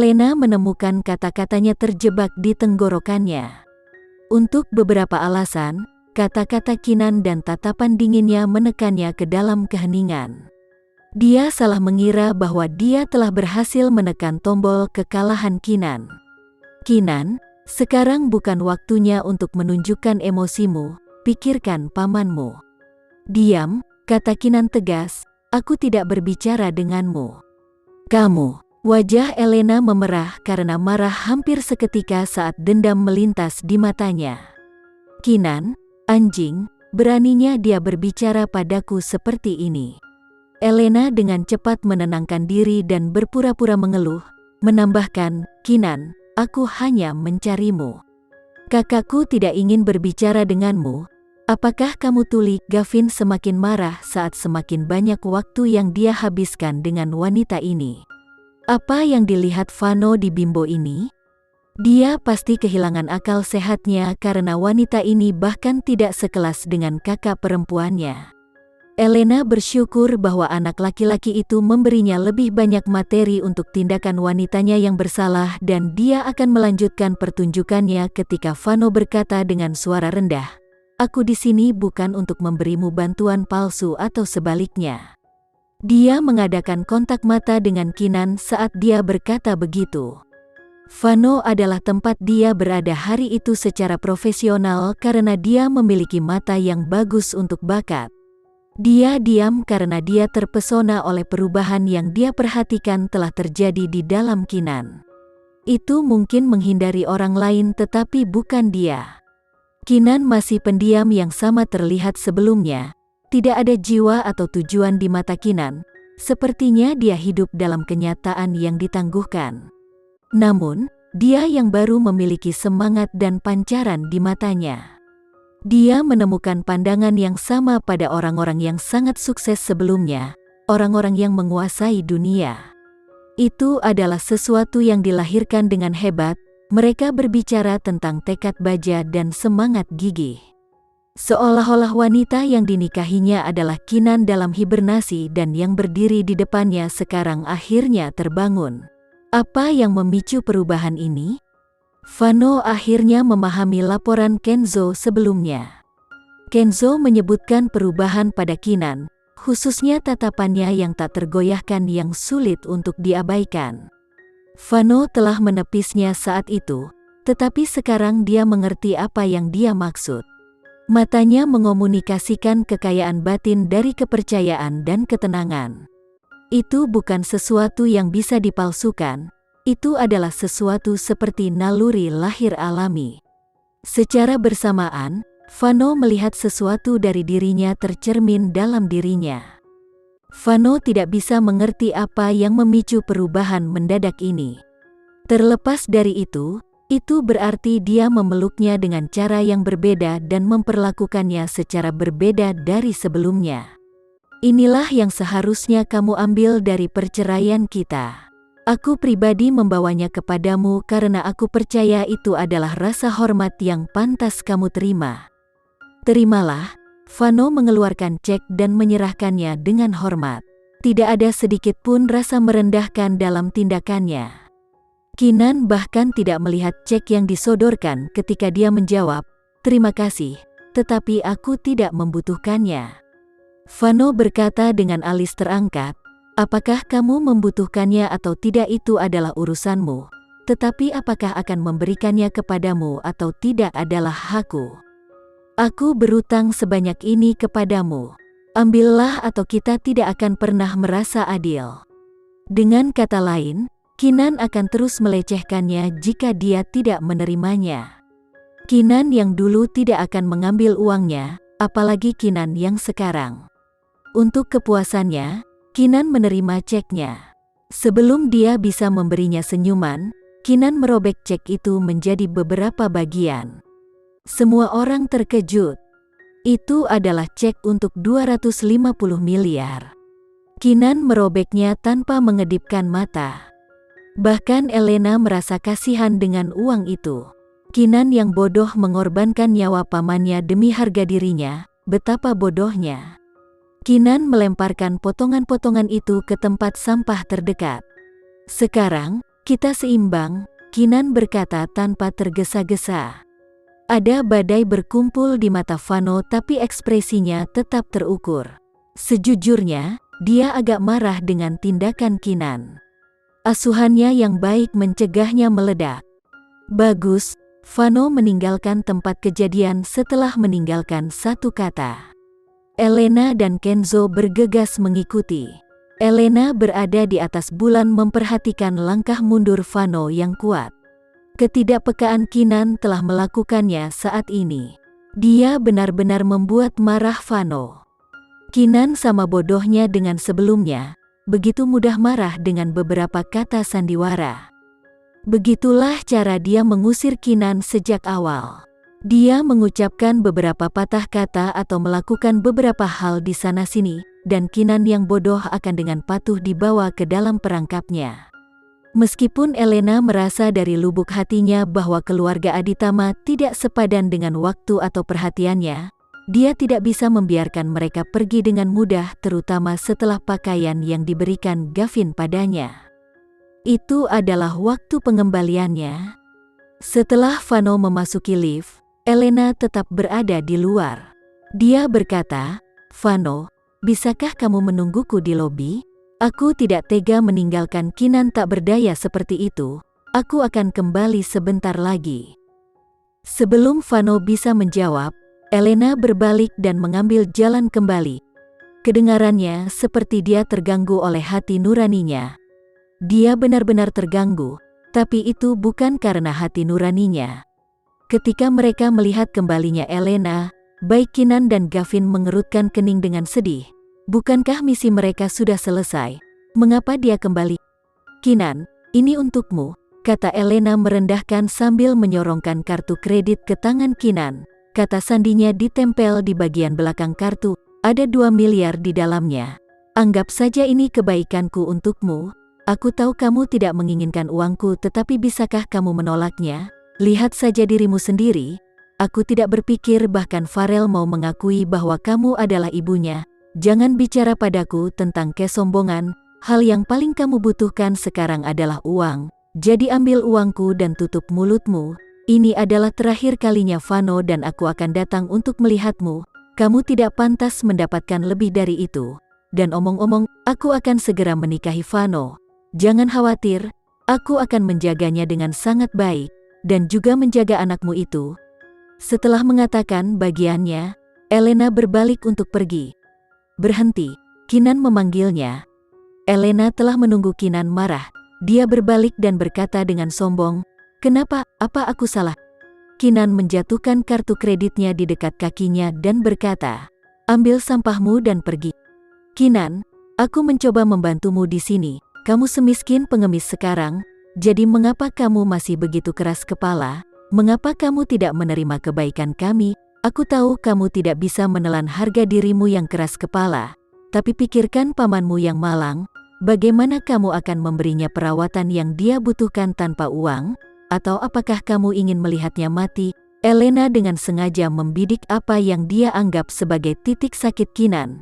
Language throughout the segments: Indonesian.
Elena menemukan kata-katanya terjebak di tenggorokannya. Untuk beberapa alasan, kata-kata Kinan dan tatapan dinginnya menekannya ke dalam keheningan. Dia salah mengira bahwa dia telah berhasil menekan tombol kekalahan Kinan. Kinan, sekarang bukan waktunya untuk menunjukkan emosimu, pikirkan pamanmu. Diam, kata Kinan tegas, aku tidak berbicara denganmu. Kamu. Wajah Elena memerah karena marah hampir seketika saat dendam melintas di matanya. Kinan, anjing, beraninya dia berbicara padaku seperti ini. Elena dengan cepat menenangkan diri dan berpura-pura mengeluh, menambahkan, Kinan, aku hanya mencarimu. Kakakku tidak ingin berbicara denganmu. Apakah kamu tuli? Gavin semakin marah saat semakin banyak waktu yang dia habiskan dengan wanita ini. Apa yang dilihat Vano di bimbo ini? Dia pasti kehilangan akal sehatnya karena wanita ini bahkan tidak sekelas dengan kakak perempuannya. Elena bersyukur bahwa anak laki-laki itu memberinya lebih banyak materi untuk tindakan wanitanya yang bersalah dan dia akan melanjutkan pertunjukannya ketika Vano berkata dengan suara rendah, aku di sini bukan untuk memberimu bantuan palsu atau sebaliknya. Dia mengadakan kontak mata dengan Kinan saat dia berkata begitu. Vano adalah tempat dia berada hari itu secara profesional karena dia memiliki mata yang bagus untuk bakat. Dia diam karena dia terpesona oleh perubahan yang dia perhatikan telah terjadi di dalam Kinan. Itu mungkin menghindari orang lain tetapi bukan dia. Kinan masih pendiam yang sama terlihat sebelumnya. Tidak ada jiwa atau tujuan di mata Kinan, sepertinya dia hidup dalam kenyataan yang ditangguhkan. Namun, dia yang baru memiliki semangat dan pancaran di matanya. Dia menemukan pandangan yang sama pada orang-orang yang sangat sukses sebelumnya, orang-orang yang menguasai dunia. Itu adalah sesuatu yang dilahirkan dengan hebat, mereka berbicara tentang tekad baja dan semangat gigih. Seolah-olah wanita yang dinikahinya adalah Kinan dalam hibernasi dan yang berdiri di depannya sekarang akhirnya terbangun. Apa yang memicu perubahan ini? Vano akhirnya memahami laporan Kenzo sebelumnya. Kenzo menyebutkan perubahan pada Kinan, khususnya tatapannya yang tak tergoyahkan yang sulit untuk diabaikan. Vano telah menepisnya saat itu, tetapi sekarang dia mengerti apa yang dia maksud. Matanya mengomunikasikan kekayaan batin dari kepercayaan dan ketenangan. Itu bukan sesuatu yang bisa dipalsukan, itu adalah sesuatu seperti naluri lahir alami. Secara bersamaan, Vano melihat sesuatu dari dirinya tercermin dalam dirinya. Vano tidak bisa mengerti apa yang memicu perubahan mendadak ini. Terlepas dari itu berarti dia memeluknya dengan cara yang berbeda dan memperlakukannya secara berbeda dari sebelumnya. Inilah yang seharusnya kamu ambil dari perceraian kita. Aku pribadi membawanya kepadamu karena aku percaya itu adalah rasa hormat yang pantas kamu terima. Terimalah. Vano mengeluarkan cek dan menyerahkannya dengan hormat. Tidak ada sedikit pun rasa merendahkan dalam tindakannya. Kinan bahkan tidak melihat cek yang disodorkan ketika dia menjawab, terima kasih, tetapi aku tidak membutuhkannya. Vano berkata dengan alis terangkat, apakah kamu membutuhkannya atau tidak itu adalah urusanmu, tetapi apakah akan memberikannya kepadamu atau tidak adalah hakku. Aku berutang sebanyak ini kepadamu. Ambillah atau kita tidak akan pernah merasa adil. Dengan kata lain, Kinan akan terus melecehkannya jika dia tidak menerimanya. Kinan yang dulu tidak akan mengambil uangnya, apalagi Kinan yang sekarang. Untuk kepuasannya, Kinan menerima ceknya. Sebelum dia bisa memberinya senyuman, Kinan merobek cek itu menjadi beberapa bagian. Semua orang terkejut. Itu adalah cek untuk 250 miliar. Kinan merobeknya tanpa mengedipkan mata. Bahkan Elena merasa kasihan dengan uang itu. Kinan yang bodoh mengorbankan nyawa pamannya demi harga dirinya, betapa bodohnya. Kinan melemparkan potongan-potongan itu ke tempat sampah terdekat. Sekarang, Kita seimbang, Kinan berkata tanpa tergesa-gesa. Ada badai berkumpul di mata Vano tapi ekspresinya tetap terukur. Sejujurnya, dia agak marah dengan tindakan Kinan. Asuhannya yang baik mencegahnya meledak. Bagus, Vano meninggalkan tempat kejadian setelah meninggalkan satu kata. Elena dan Kenzo bergegas mengikuti. Elena berada di atas bulan memperhatikan langkah mundur Vano yang kuat. Ketidakpekaan Kinan telah melakukannya saat ini. Dia benar-benar membuat marah Vano. Kinan sama bodohnya dengan sebelumnya, begitu mudah marah dengan beberapa kata sandiwara. Begitulah cara dia mengusir Kinan sejak awal. Dia mengucapkan beberapa patah kata atau melakukan beberapa hal di sana-sini, dan Kinan yang bodoh akan dengan patuh dibawa ke dalam perangkapnya. Meskipun Elena merasa dari lubuk hatinya bahwa keluarga Aditama tidak sepadan dengan waktu atau perhatiannya, dia tidak bisa membiarkan mereka pergi dengan mudah, terutama setelah pakaian yang diberikan Gavin padanya. Itu adalah waktu pengembaliannya. Setelah Vano memasuki lift, Elena tetap berada di luar. Dia berkata, "Vano, bisakah kamu menungguku di lobi? Aku tidak tega meninggalkan Kinan tak berdaya seperti itu. Aku akan kembali sebentar lagi." Sebelum Vano bisa menjawab, Elena berbalik dan mengambil jalan kembali. Kedengarannya seperti dia terganggu oleh hati nuraninya. Dia benar-benar terganggu, tapi itu bukan karena hati nuraninya. Ketika mereka melihat kembalinya Elena, baik Kinan dan Gavin mengerutkan kening dengan sedih. Bukankah misi mereka sudah selesai? Mengapa dia kembali? "Kinan, ini untukmu," kata Elena merendahkan sambil menyorongkan kartu kredit ke tangan Kinan. Kata sandinya ditempel di bagian belakang kartu, "Ada 2 miliar di dalamnya. Anggap saja ini kebaikanku untukmu. Aku tahu kamu tidak menginginkan uangku, tetapi bisakah kamu menolaknya? Lihat saja dirimu sendiri. Aku tidak berpikir bahkan Farel mau mengakui bahwa kamu adalah ibunya. Jangan bicara padaku tentang kesombongan. Hal yang paling kamu butuhkan sekarang adalah uang. Jadi ambil uangku dan tutup mulutmu. Ini adalah terakhir kalinya Vano dan aku akan datang untuk melihatmu. Kamu tidak pantas mendapatkan lebih dari itu. Dan omong-omong, aku akan segera menikahi Vano. Jangan khawatir, aku akan menjaganya dengan sangat baik, dan juga menjaga anakmu itu." Setelah mengatakan bagiannya, Elena berbalik untuk pergi. "Berhenti," Kinan memanggilnya. Elena telah menunggu Kinan marah. Dia berbalik dan berkata dengan sombong, "Kenapa? Apa aku salah?" Kinan menjatuhkan kartu kreditnya di dekat kakinya dan berkata, "Ambil sampahmu dan pergi." "Kinan, aku mencoba membantumu di sini. Kamu semiskin pengemis sekarang, jadi mengapa kamu masih begitu keras kepala? Mengapa kamu tidak menerima kebaikan kami? Aku tahu kamu tidak bisa menelan harga dirimu yang keras kepala, tapi pikirkan pamanmu yang malang. Bagaimana kamu akan memberinya perawatan yang dia butuhkan tanpa uang? Atau apakah kamu ingin melihatnya mati?" Elena dengan sengaja membidik apa yang dia anggap sebagai titik sakit Kinan.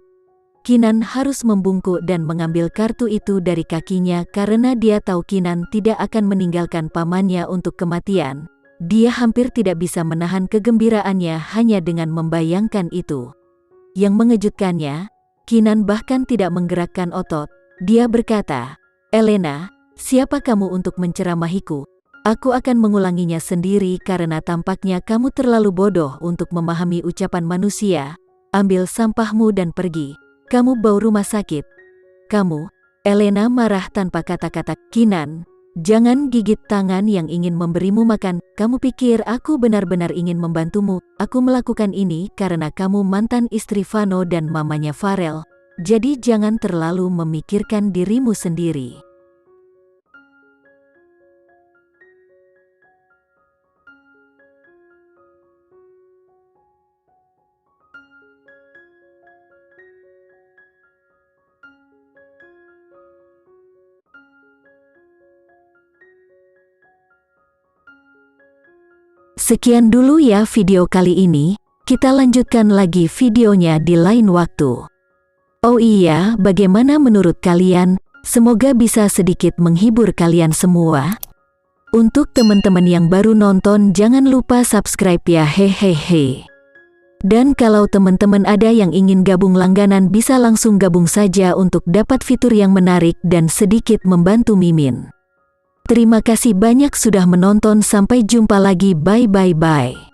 Kinan harus membungkuk dan mengambil kartu itu dari kakinya karena dia tahu Kinan tidak akan meninggalkan pamannya untuk kematian. Dia hampir tidak bisa menahan kegembiraannya hanya dengan membayangkan itu. Yang mengejutkannya, Kinan bahkan tidak menggerakkan otot. Dia berkata, "Elena, siapa kamu untuk menceramahiku? Aku akan mengulanginya sendiri karena tampaknya kamu terlalu bodoh untuk memahami ucapan manusia. Ambil sampahmu dan pergi. Kamu bau rumah sakit." "Kamu," Elena marah tanpa kata-kata. "Kinan, jangan gigit tangan yang ingin memberimu makan. Kamu pikir aku benar-benar ingin membantumu? Aku melakukan ini karena kamu mantan istri Vano dan mamanya Farel. Jadi jangan terlalu memikirkan dirimu sendiri." Sekian dulu ya video kali ini, kita lanjutkan lagi videonya di lain waktu. Oh iya, bagaimana menurut kalian? Semoga bisa sedikit menghibur kalian semua. Untuk teman-teman yang baru nonton, jangan lupa subscribe ya, hehehe. Dan kalau teman-teman ada yang ingin gabung langganan, bisa langsung gabung saja untuk dapat fitur yang menarik dan sedikit membantu Mimin. Terima kasih banyak sudah menonton, sampai jumpa lagi, bye.